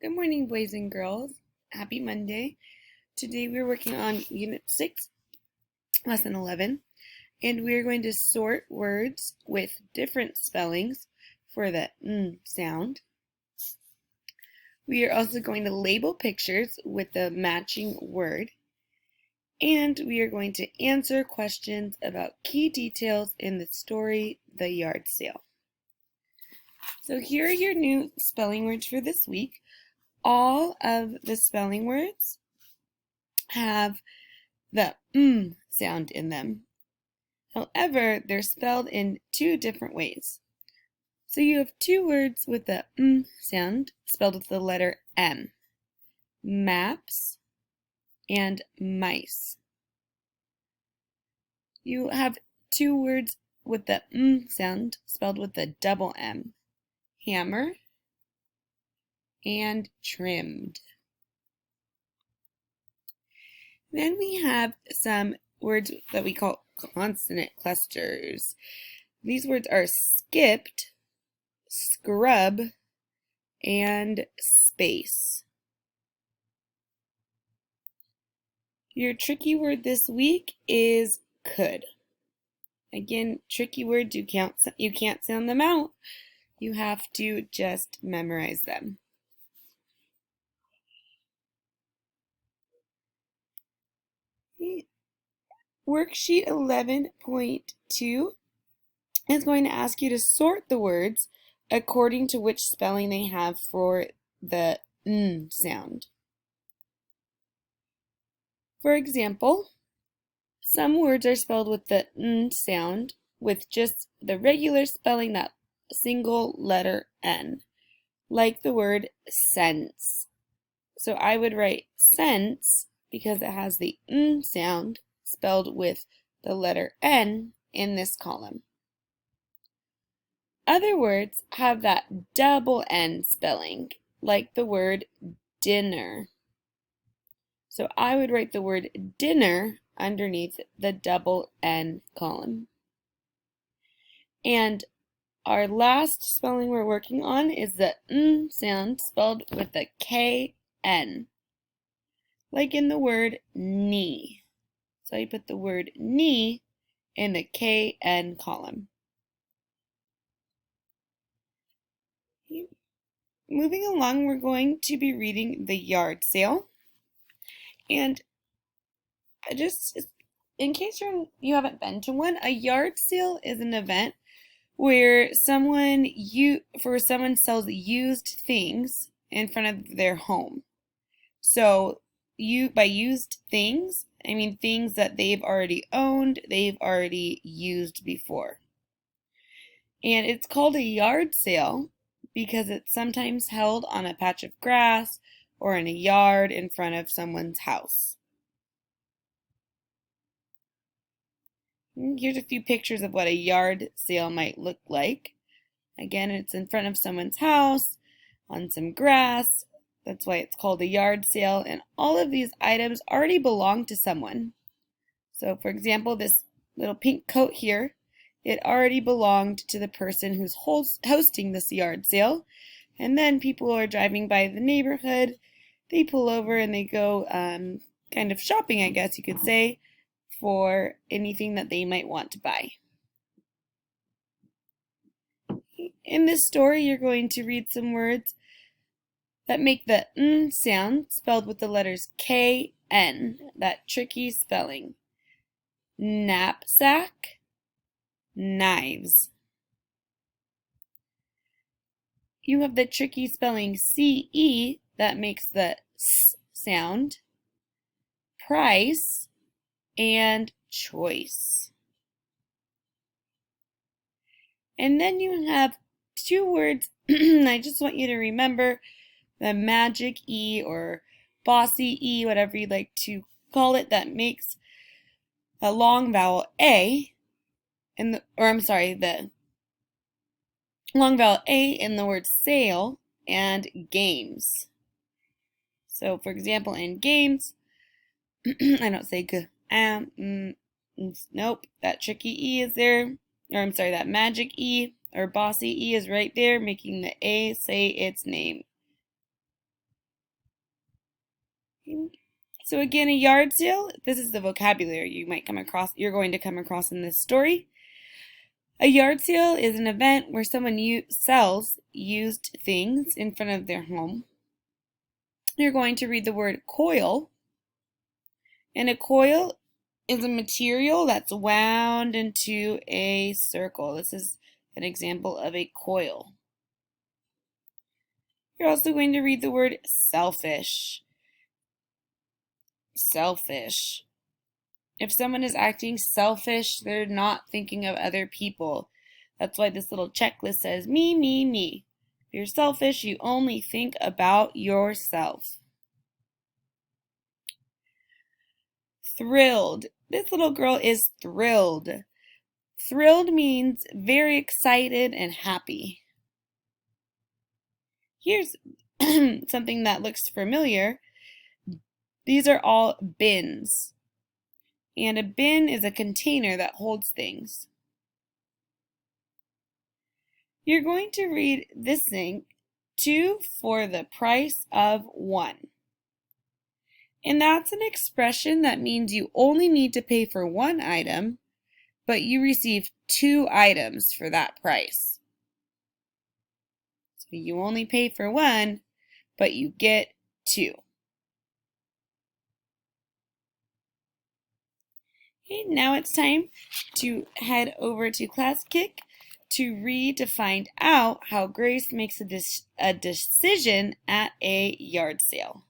Good morning, boys and girls. Happy Monday. Today we're working on Unit 6, Lesson 11, and we're going to sort words with different spellings for the sound. We are also going to label pictures with the matching word, and we are going to answer questions about key details in the story, The Yard Sale. So here are your new spelling words for this week. All of the spelling words have the sound in them. However, they're spelled in two different ways. So you have two words with the sound spelled with the letter M. Maps and mice. You have two words with the sound spelled with the double M. Hammer and trimmed. Then we have some words that we call consonant clusters. These words are skipped, scrub, and space. Your tricky word this week is could. Again, tricky words, you can't sound them out. You have to just memorize them. Worksheet 11.2 is going to ask you to sort the words according to which spelling they have for the sound. For example, some words are spelled with the sound with just the regular spelling, that single letter N, like the word sense. So I would write sense because it has the sound spelled with the letter N in this column. Other words have that double N spelling, like the word dinner. So I would write the word dinner underneath the double N column. And our last spelling we're working on is the sound spelled with the KN, like in the word knee. So you put the word knee in the KN column. Moving along, we're going to be reading The Yard Sale. And just in case you haven't been to one, a yard sale is an event where someone sells used things in front of their home. So by used things, I mean things that they've already owned, they've already used before. And it's called a yard sale because it's sometimes held on a patch of grass or in a yard in front of someone's house. Here's a few pictures of what a yard sale might look like. Again, it's in front of someone's house, on some grass. That's why it's called a yard sale. And all of these items already belong to someone. So for example, this little pink coat here, it already belonged to the person who's hosting this yard sale. And then people are driving by the neighborhood. They pull over and they go kind of shopping, I guess you could say, for anything that they might want to buy. In this story, you're going to read some words that make the sound spelled with the letters KN, that tricky spelling. Knapsack, knives. You have the tricky spelling CE that makes the S sound. Price and choice. And then you have two words I just want you to remember, the magic E or bossy E, whatever you'd like to call it, that makes a long vowel A the long vowel A in the word sale and games. So for example, in games, I don't say g, nope, that tricky E is there, or that magic E or bossy E is right there, making the A say its name. So again, a yard sale, this is the vocabulary you're going to come across in this story. A yard sale is an event where someone sells used things in front of their home. You're going to read the word coil, and a coil is a material that's wound into a circle. This is an example of a coil. You're also going to read the word selfish. Selfish. If someone is acting selfish, they're not thinking of other people. That's why this little checklist says me, me, me. If you're selfish, you only think about yourself. Thrilled. This little girl is thrilled. Thrilled means very excited and happy. Here's something that looks familiar. These are all bins. And a bin is a container that holds things. You're going to read this thing, 2 for the price of 1. And that's an expression that means you only need to pay for one item, but you receive 2 items for that price. So you only pay for one, but you get 2. Okay, now it's time to head over to Class Kick to read to find out how Grace makes a decision at a yard sale.